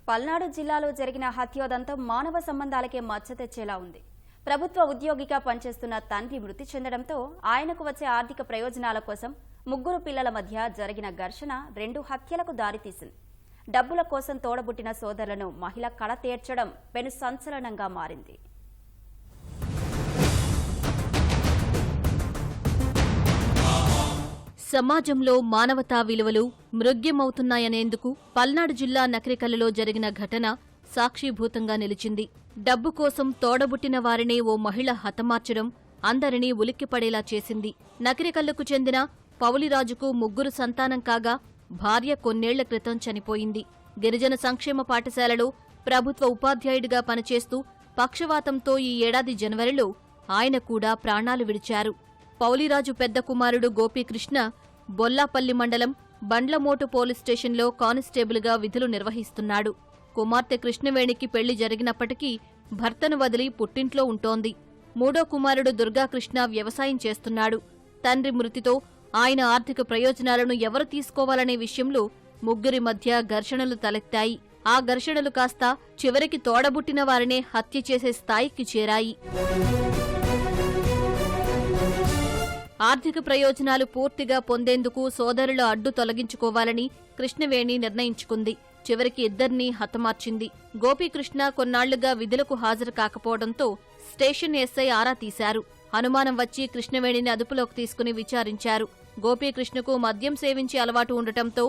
పల్నాడు జిల్లాలో జరిగిన హత్యోదంతం మానవ సంబంధాలకే మచ్చ తెచ్చేలా ఉంది. ప్రభుత్వ ఉద్యోగిగా పనిచేస్తున్న తండ్రి మృతి చెందడంతో ఆయనకు వచ్చే ఆర్థిక ప్రయోజనాల కోసం ముగ్గురు పిల్లల మధ్య జరిగిన ఘర్షణ 2 హత్యలకు దారితీసింది. డబ్బుల కోసం తోడబుట్టిన సోదరులను మహిళ కళ తీర్చడం పెను సంచలనంగా మారింది. సమాజంలో మానవతా విలువలు మృగ్యమవుతున్నాయనేందుకు పల్నాడు జిల్లా నకిరేకల్లులో జరిగిన ఘటన సాక్షిభూతంగా నిలిచింది. డబ్బు కోసం తోడబుట్టిన వారినే ఓ మహిళ హతమార్చడం అందరినీ ఉలిక్కిపడేలా చేసింది. నకిరేకల్లుకు చెందిన పౌలిరాజుకు ముగ్గురు సంతానం కాగా భార్య కొన్నేళ్ల క్రితం చనిపోయింది. గిరిజన సంక్షేమ పాఠశాలలో ప్రభుత్వ ఉపాధ్యాయుడిగా పనిచేస్తూ పక్షవాతంతో ఈ ఏడాది జనవరిలో ఆయన కూడా ప్రాణాలు విడిచారు. పౌలిరాజు పెద్ద కుమారుడు గోపీకృష్ణ బొల్లాపల్లి మండలం బండ్లమోటు పోలీస్ స్టేషన్లో కానిస్టేబుల్గా విధులు నిర్వహిస్తున్నాడు. కుమార్తె కృష్ణవేణికి పెళ్లి జరిగినప్పటికీ భర్తను వదిలి పుట్టింట్లో ఉంటోంది. మూడో కుమారుడు దుర్గాకృష్ణ వ్యవసాయం చేస్తున్నాడు. తండ్రి మృతితో ఆయన ఆర్థిక ప్రయోజనాలను ఎవరు తీసుకోవాలనే విషయంలో ముగ్గురి మధ్య ఘర్షణలు తలెత్తాయి. ఆ ఘర్షణలు కాస్త చివరికి తోడబుట్టిన వారినే హత్య చేసే స్థాయికి చేరాయి. ఆర్థిక ప్రయోజనాలు పూర్తిగా పొందేందుకు సోదరుల అడ్డు తొలగించుకోవాలని కృష్ణవేణి నిర్ణయించుకుంది. చివరికి ఇద్దరినీ హతమార్చింది. గోపీకృష్ణ కొన్నాళ్లుగా విధులకు హాజరు కాకపోవడంతో స్టేషన్ ఎస్ఐ ఆరా తీశారు. అనుమానం వచ్చి కృష్ణవేణిని అదుపులోకి తీసుకుని విచారించారు. గోపీకృష్ణకు మద్యం సేవించే అలవాటు ఉండటంతో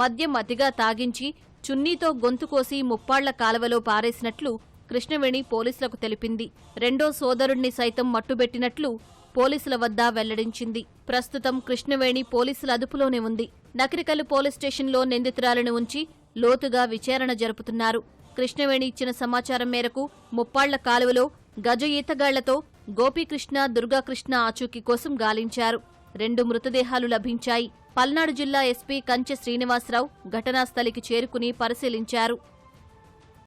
మద్యం అతిగా తాగించి చున్నీతో గొంతు కోసి ముప్పాళ్ల కాలవలో పారేసినట్లు కృష్ణవేణి పోలీసులకు తెలిపింది. రెండో సోదరుణ్ణి సైతం మట్టుబెట్టినట్లు పోలీసుల వద్ద వెల్లడించింది. ప్రస్తుతం కృష్ణవేణి పోలీసుల అదుపులోనే ఉంది. నకిరేకల్లు పోలీస్ స్టేషన్లో నిందితురాలను ఉంచి లోతుగా విచారణ జరుపుతున్నారు. కృష్ణవేణి ఇచ్చిన సమాచారం మేరకు ముప్పాళ్ల కాలువలో గజ ఈతగాళ్లతో గోపీకృష్ణ దుర్గాకృష్ణ ఆచూకీ కోసం గాలించారు. 2 మృతదేహాలు లభించాయి. పల్నాడు జిల్లా ఎస్పీ కంచె శ్రీనివాసరావు ఘటనాస్థలికి చేరుకుని పరిశీలించారు.